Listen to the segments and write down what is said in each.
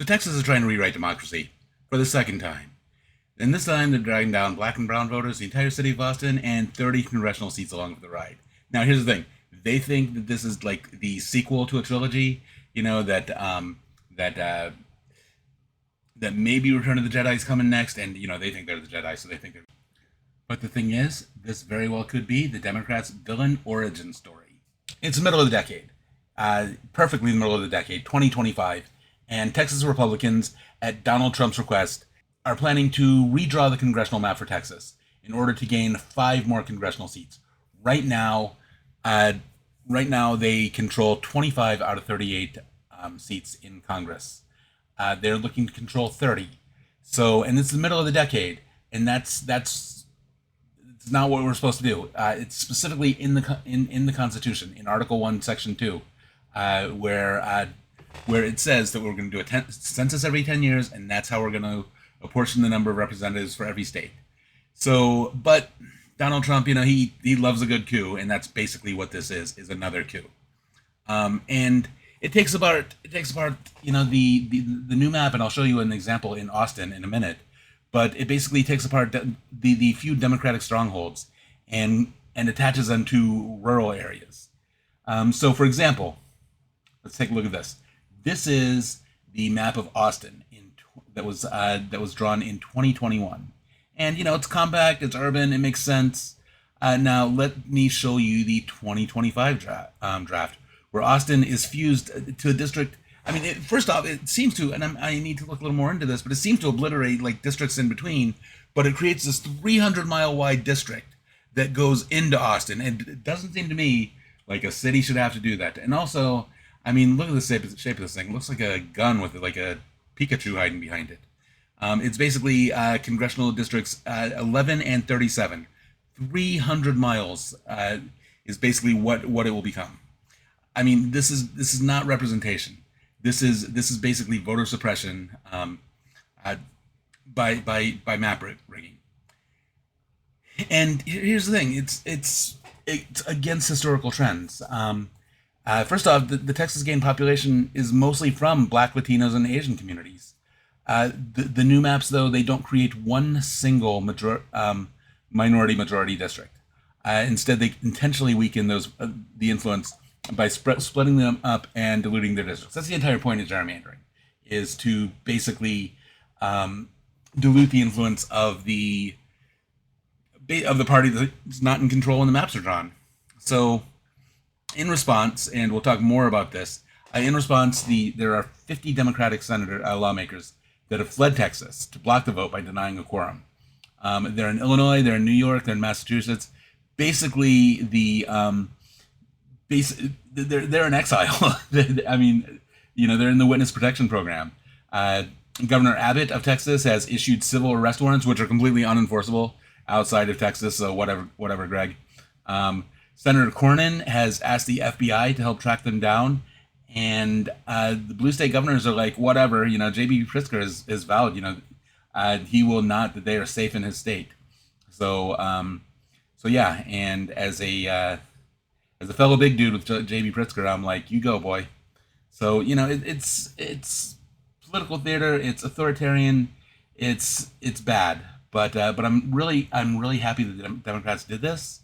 So Texas is trying to rewrite democracy for the second time. And this time they're dragging down black and brown voters, the entire city of Boston, and 30 congressional seats along for the ride. Now here's the thing. They think that this is like the sequel to a trilogy, that that maybe Return of the Jedi is coming next, and they think they're the Jedi, so they think they're. But the thing is, this very well could be the Democrats' villain origin story. It's the middle of the decade, perfectly in the middle of the decade, 2025, and Texas Republicans, at Donald Trump's request, are planning to redraw the congressional map for Texas in order to gain 5 more congressional seats. Right now, they control 25 out of 38 seats in Congress. They're looking to control 30. So, and it's the middle of the decade, and that's it's not what we're supposed to do. It's specifically in the Constitution, in Article 1, Section 2, where it says that we're going to do a census every 10 years, and that's how we're going to apportion the number of representatives for every state. So, but Donald Trump, he loves a good coup, and that's basically what this is another coup. And it takes apart the new map, and I'll show you an example in Austin in a minute. But it basically takes apart the few Democratic strongholds and attaches them to rural areas. So, for example, let's take a look at this. This is the map of Austin that was drawn in 2021, and it's compact, it's urban, it makes sense. Now let me show you the 2025 draft, where Austin is fused to a district. I mean, first off, it seems to, and I need to look a little more into this, but it seems to obliterate like districts in between, but it creates this 300-mile wide district that goes into Austin, and it doesn't seem to me like a city should have to do that. And also, I mean, look at the shape of this thing. It looks like a gun with like a Pikachu hiding behind it. It's basically congressional districts 11 and 37. 300 miles is basically what it will become. I mean, this is not representation. This is basically voter suppression by map rigging. And here's the thing: it's against historical trends. First off, the Texas gain population is mostly from Black, Latinos, and Asian communities. The new maps, though, they don't create one single minority-majority district. Instead, they intentionally weaken the influence by splitting them up and diluting their districts. That's the entire point of gerrymandering, is to basically dilute the influence of the party that's not in control when the maps are drawn. So, in response, and we'll talk more about this, there are 50 Democratic lawmakers that have fled Texas to block the vote by denying a quorum. They're in Illinois, they're in New York, they're in Massachusetts. Basically, they're in exile. I mean, they're in the witness protection program. Governor Abbott of Texas has issued civil arrest warrants, which are completely unenforceable outside of Texas. So whatever, Greg. Senator Cornyn has asked the FBI to help track them down, and the blue state governors are like, whatever. J.B. Pritzker is valid. He will not. That they are safe in his state. So yeah. And as a fellow big dude with J.B. Pritzker, I'm like, you go, boy. So it's political theater. It's authoritarian. It's bad. But I'm really happy that the Democrats did this.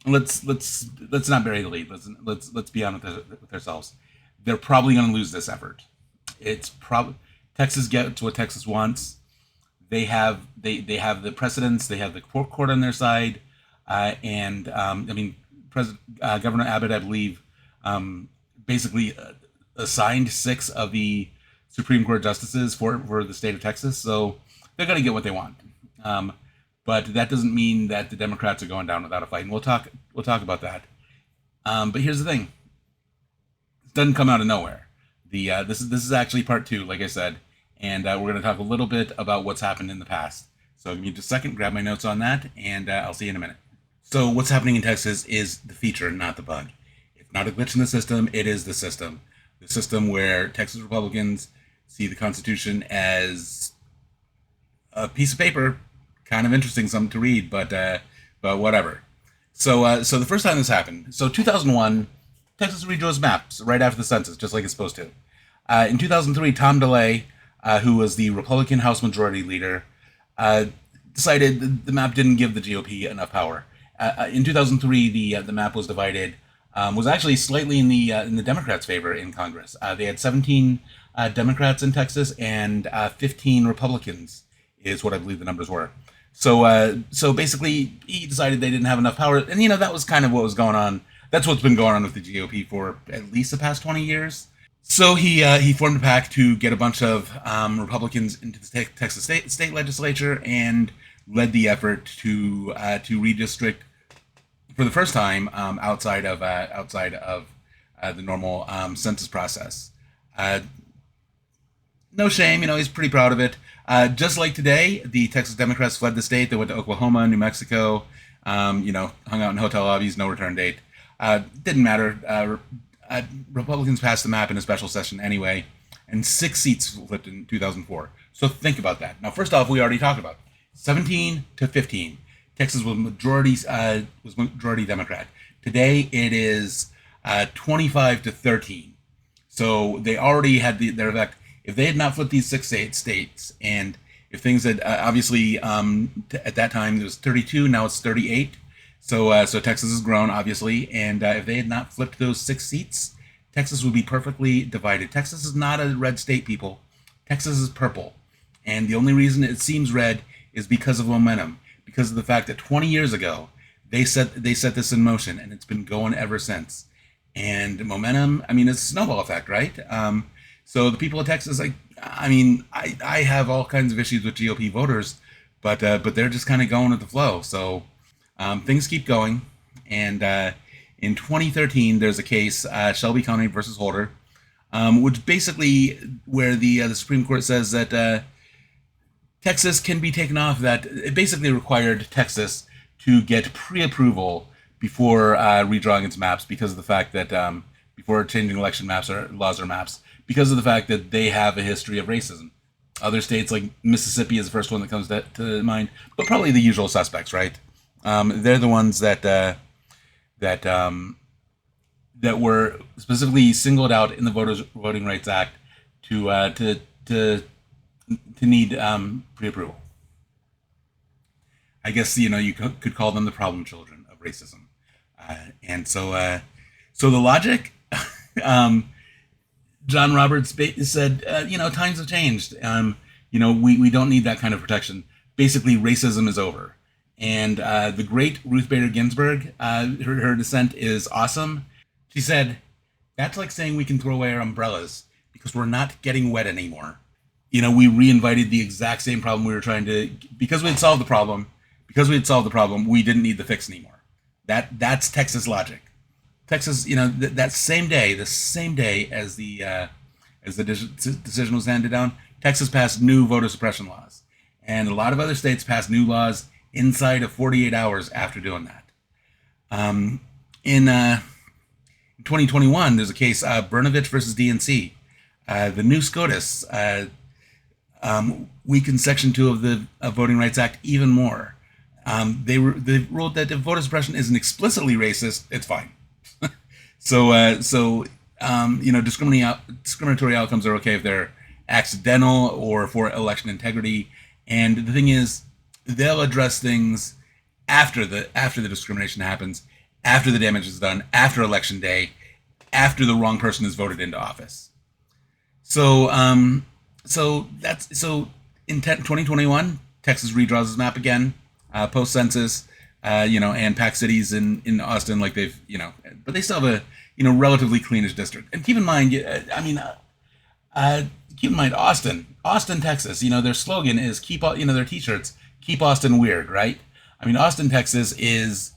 Let's not bury the lead. Let's be honest with ourselves. They're probably going to lose this effort. It's probably Texas gets what Texas wants. They have the precedents. They have the court on their side, and Governor Abbott, I believe, basically assigned 6 of the Supreme Court justices for the state of Texas. So they're going to get what they want. But that doesn't mean that the Democrats are going down without a fight, and we'll talk about that. But here's the thing: it doesn't come out of nowhere. This is actually part 2, like I said, and we're going to talk a little bit about what's happened in the past. So give me just a second, grab my notes on that, and I'll see you in a minute. So what's happening in Texas is the feature, not the bug. It's not a glitch in the system; it is the system. The system where Texas Republicans see the Constitution as a piece of paper. Kind of interesting, something to read, but whatever. So the first time this happened, so 2001, Texas redraws maps right after the census, just like it's supposed to. In 2003, Tom DeLay, who was the Republican House Majority Leader, uh, decided the map didn't give the GOP enough power. In 2003, the map was divided, was actually slightly in the Democrats' favor in Congress. They had 17 Democrats in Texas and 15 Republicans, is what I believe the numbers were. So basically, he decided they didn't have enough power, and that was kind of what was going on. That's what's been going on with the GOP for at least the past 20 years. So he formed a pact to get a bunch of Republicans into the Texas state legislature and led the effort to redistrict for the first time outside of the normal census process. No shame, he's pretty proud of it. Just like today, the Texas Democrats fled the state. They went to Oklahoma, New Mexico, hung out in hotel lobbies, no return date. Didn't matter. Republicans passed the map in a special session anyway, and 6 seats flipped in 2004. So think about that. Now, first off, we already talked about 17 to 15. Texas was majority Democrat. Today, it is 25 to 13. So they already had their effect. If they had not flipped these 6 states, and if things had obviously at that time it was 32, now it's 38. So Texas has grown, obviously, and if they had not flipped those 6 seats, Texas would be perfectly divided. Texas is not a red state, people. Texas is purple, and the only reason it seems red is because of momentum, because of the fact that 20 years ago they set this in motion, and it's been going ever since. And momentum, it's a snowball effect, right? So the people of Texas, I have all kinds of issues with GOP voters, but they're just kind of going with the flow. So. Things keep going, and in 2013, there's a case, Shelby County versus Holder, which basically where the Supreme Court says that Texas can be taken off. That it basically required Texas to get pre-approval before redrawing its maps because of the fact that before changing election maps or laws or maps, because of the fact that they have a history of racism. Other states like Mississippi is the first one that comes to mind, but probably the usual suspects, right? They're the ones that were specifically singled out in the Voting Rights Act to need pre-approval. I guess you could call them the problem children of racism, and so the logic. John Roberts said, times have changed. We don't need that kind of protection. Basically, racism is over. And the great Ruth Bader Ginsburg, her dissent is awesome. She said, that's like saying we can throw away our umbrellas because we're not getting wet anymore. We reinvited the exact same problem we were trying to, because we had solved the problem, we didn't need the fix anymore. That's Texas logic. Texas, that same day, the same day as the decision was handed down, Texas passed new voter suppression laws. And a lot of other states passed new laws inside of 48 hours after doing that. In 2021, there's a case, Brnovich versus DNC. The new SCOTUS weakened Section 2 of the Voting Rights Act even more. They ruled that if voter suppression isn't explicitly racist, it's fine. Discriminatory outcomes are okay if they're accidental or for election integrity. And the thing is, they'll address things after the discrimination happens, after the damage is done, after election day, after the wrong person is voted into office. So in 2021, Texas redraws its map again, post census, and packed cities in Austin, like they've, but they still have a relatively cleanish district. And keep in mind, Austin, Texas. Their slogan is their T-shirts, keep Austin weird, right? Austin, Texas is,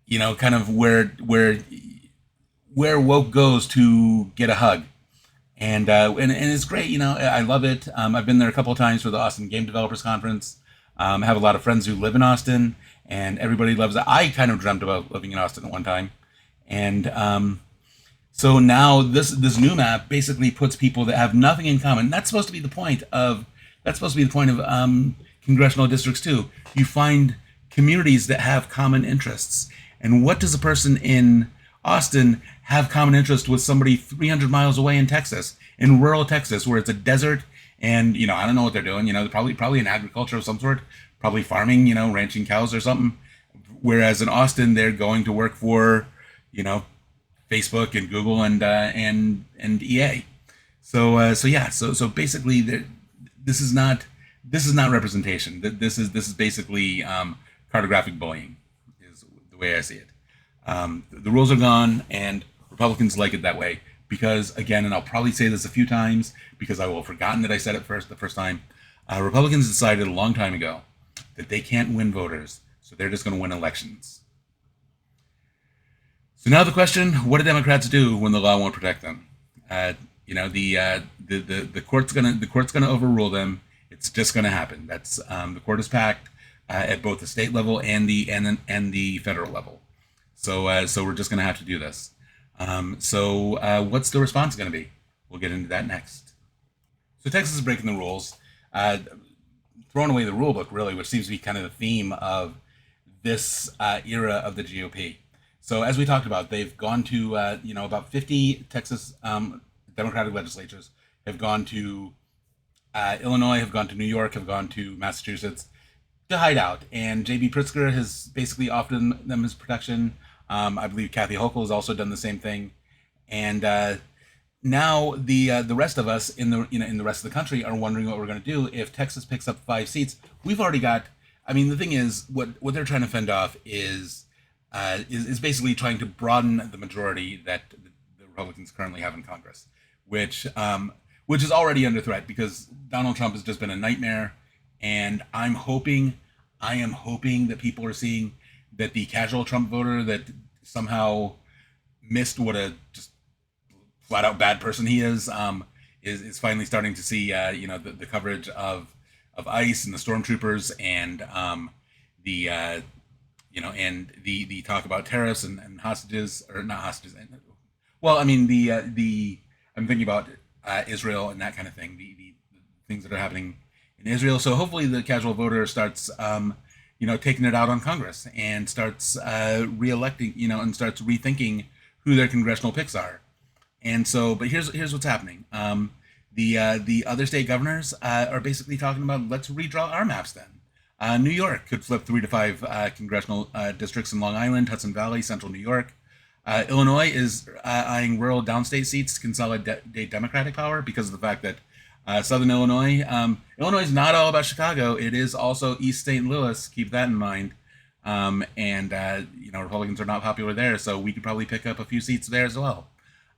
kind of where woke goes to get a hug, and it's great. I love it. I've been there a couple of times for the Austin Game Developers Conference. I have a lot of friends who live in Austin, and everybody loves it. I kind of dreamt about living in Austin at one time, and so now this new map basically puts people that have nothing in common. That's supposed to be the point of congressional districts too. You find communities that have common interests. And what does a person in Austin have common interest with somebody 300 miles away in Texas? in rural Texas where it's a desert, and I don't know what they're doing. Probably in agriculture of some sort, probably farming, ranching cows or something. Whereas in Austin, they're going to work for, you know, Facebook and Google and EA. So yeah, so basically, this is not representation. This is basically cartographic bullying, is the way I see it. The rules are gone, and Republicans like it that way because, again, and I'll probably say this a few times because I will have forgotten that I said it the first time. Republicans decided a long time ago that they can't win voters, so they're just going to win elections. So now the question: what do Democrats do when the law won't protect them? The court's gonna overrule them. It's just gonna happen. That's the court is packed at both the state level and the federal level. So we're just gonna have to do this. What's the response gonna be? We'll get into that next. So Texas is breaking the rules, throwing away the rule book, really, which seems to be kind of the theme of this era of the GOP. So as we talked about, they've gone to about 50 Texas Democratic legislatures have gone to Illinois, have gone to New York, have gone to Massachusetts to hide out. And J.B. Pritzker has basically offered them his protection. I believe Kathy Hochul has also done the same thing. And now the rest of us in the rest of the country are wondering what we're going to do if Texas picks up 5 seats. We've already got. I mean, the thing is, what they're trying to fend off is basically trying to broaden the majority that the Republicans currently have in Congress, which is already under threat because Donald Trump has just been a nightmare. And I am hoping that people are seeing that the casual Trump voter that somehow missed what a just flat out bad person he is finally starting to see the coverage of ICE and the stormtroopers and the talk about tariffs and hostages, or not hostages. Well, I mean I'm thinking about Israel and that kind of thing, the things that are happening in Israel. So hopefully the casual voter starts taking it out on Congress and starts re-electing, and starts rethinking who their congressional picks are. And so, but here's what's happening. The other state governors are basically talking about, let's redraw our maps then. New York could flip 3 to 5 congressional districts in Long Island, Hudson Valley, Central New York. Illinois is eyeing rural downstate seats to consolidate Democratic power because of the fact that Southern Illinois is not all about Chicago. It is also East St. Louis. Keep that in mind. Republicans are not popular there, so we could probably pick up a few seats there as well.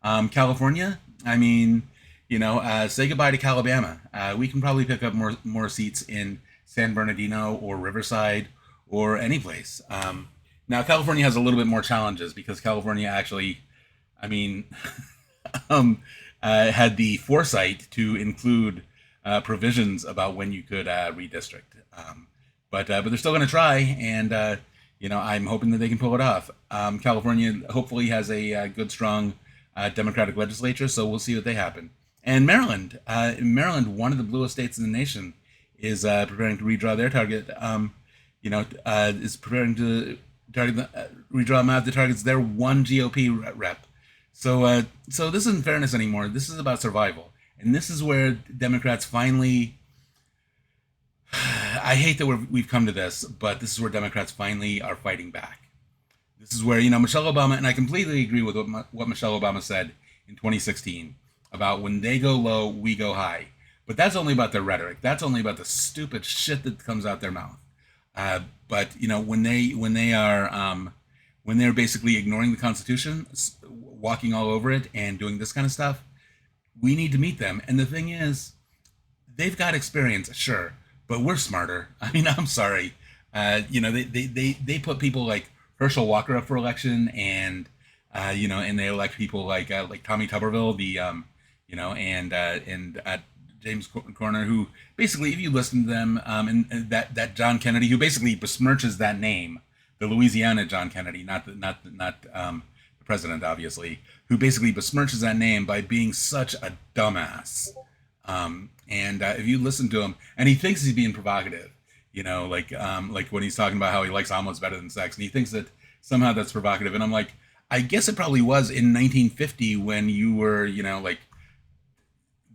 California, say goodbye to Calabama. We can probably pick up more seats in San Bernardino or Riverside or any place. Now, California has a little bit more challenges because California actually, had the foresight to include provisions about when you could redistrict. But they're still going to try, and I'm hoping that they can pull it off. California hopefully has a good, strong Democratic legislature, so we'll see what they happen. And Maryland, one of the bluest states in the nation, is preparing to redraw their target. Is preparing to redraw a map that targets their one GOP rep. So this isn't fairness anymore. This is about survival, and this is where Democrats finally. I hate that we've come to this, but this is where Democrats finally are fighting back. This is where Michelle Obama, and I completely agree with what Michelle Obama said in 2016 about when they go low, we go high. But that's only about their rhetoric. That's only about the stupid shit that comes out their mouth. But when they're basically ignoring the Constitution, walking all over it, and doing this kind of stuff, we need to meet them. And the thing is, they've got experience, sure, but we're smarter. I'm sorry. They put people like Herschel Walker up for election, and and they elect people like Tommy Tuberville, and James Corner, who basically, if you listen to them, and that John Kennedy, who basically besmirches that name, the Louisiana John Kennedy, not the president, obviously, who basically besmirches that name by being such a dumbass. If you listen to him, and he thinks he's being provocative, like when he's talking about how he likes omelets better than sex, and he thinks that somehow that's provocative. And I'm like, I guess it probably was in 1950 when you were,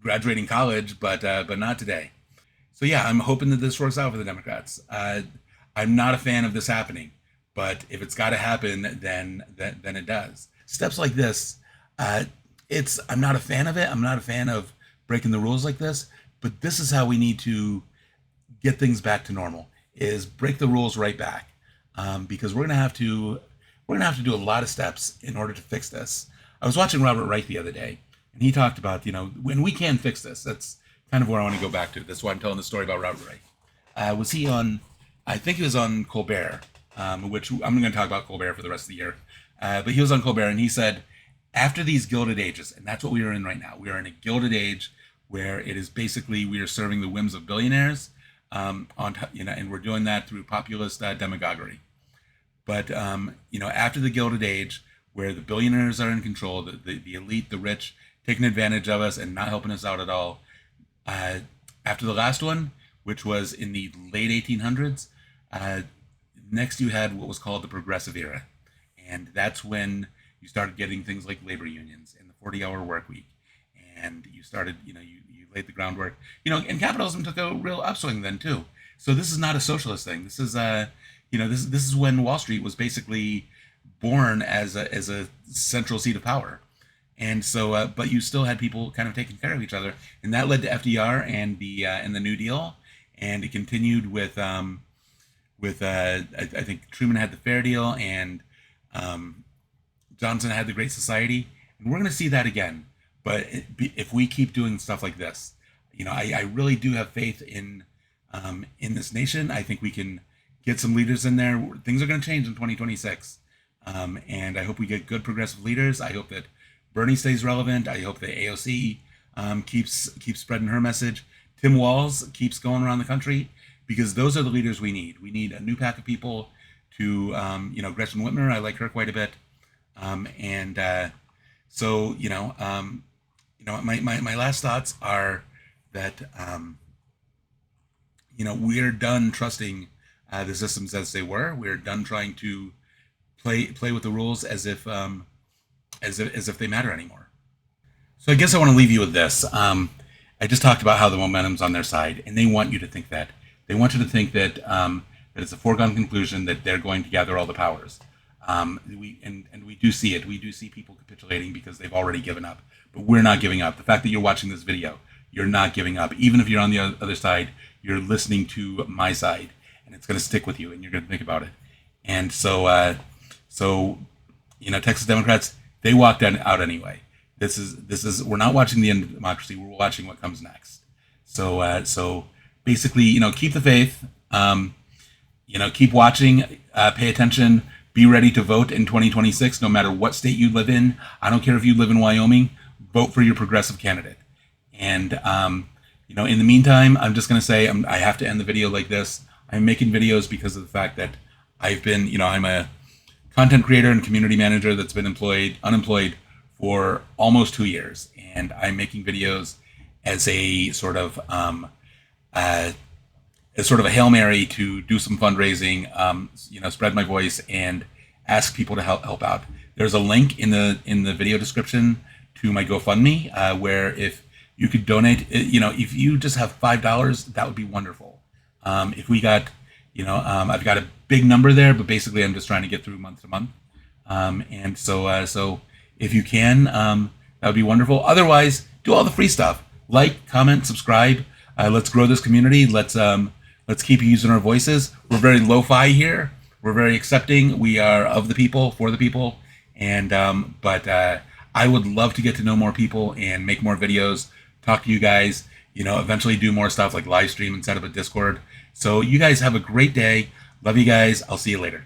graduating college, but not today. So yeah, I'm hoping that this works out for the Democrats. I'm not a fan of this happening, but if it's got to happen, then it does. Steps like this, uh, it's I'm not a fan of it. I'm not a fan of breaking the rules like this. But this is how we need to get things back to normal: is break the rules right back, because we're gonna have to do a lot of steps in order to fix this. I was watching Robert Reich the other day, and he talked about when we can fix this. That's kind of where I want to go back to. That's why I'm telling the story about Robert Reich. Was he on? I think he was on Colbert, which I'm going to talk about Colbert for the rest of the year. But he was on Colbert, and he said, after these Gilded Ages, and that's what we are in right now. We are in a Gilded Age where it is basically we are serving the whims of billionaires, and we're doing that through populist demagoguery. But after the Gilded Age, where the billionaires are in control, the elite, the rich, taking advantage of us and not helping us out at all. After the last one, which was in the late 1800s, next you had what was called the Progressive Era, and that's when you started getting things like labor unions and the 40-hour work week, and you started, you laid the groundwork, and capitalism took a real upswing then too. So this is not a socialist thing. This is this is when Wall Street was basically born as a central seat of power. And so, but you still had people kind of taking care of each other, and that led to FDR and the New Deal, and it continued I think Truman had the Fair Deal, and Johnson had the Great Society, and we're going to see that again. But if we keep doing stuff like this, I really do have faith in this nation. I think we can get some leaders in there. Things are going to change in 2026, and I hope we get good progressive leaders. I hope that Bernie stays relevant. I hope that AOC keeps spreading her message. Tim Walz keeps going around the country, because those are the leaders we need. We need a new pack of people to, Gretchen Whitmer. I like her quite a bit, my last thoughts are that we're done trusting the systems as they were. We're done trying to play with the rules as if they matter anymore. So I guess I want to leave you with this. I just talked about how the momentum's on their side, and they want you to think that. They want you to think that it's a foregone conclusion that they're going to gather all the powers. We do see it. We do see people capitulating because they've already given up. But we're not giving up. The fact that you're watching this video, you're not giving up. Even if you're on the other side, you're listening to my side, and it's going to stick with you, and you're going to think about it. And so Texas Democrats, they walked out anyway. This is we're not watching the end of democracy. We're watching what comes next. So basically, keep the faith. Keep watching. Pay attention. Be ready to vote in 2026, no matter what state you live in. I don't care if you live in Wyoming. Vote for your progressive candidate. And in the meantime, I'm just going to say I have to end the video like this. I'm making videos because of the fact that I've been, I'm a content creator and community manager that's been unemployed for almost 2 years, and I'm making videos as a sort of a Hail Mary to do some fundraising, spread my voice and ask people to help out. There's a link in the video description to my GoFundMe, where if you could donate, if you just have $5, that would be wonderful. If we got, I've got a big number there, but basically I'm just trying to get through month to month. And so if you can, that would be wonderful. Otherwise, do all the free stuff. Like, comment, subscribe. Let's grow this community. Let's keep using our voices. We're very lo-fi here. We're very accepting. We are of the people, for the people. And but I would love to get to know more people and make more videos, talk to you guys, eventually do more stuff like live stream and set up a Discord. So you guys have a great day. Love you guys. I'll see you later.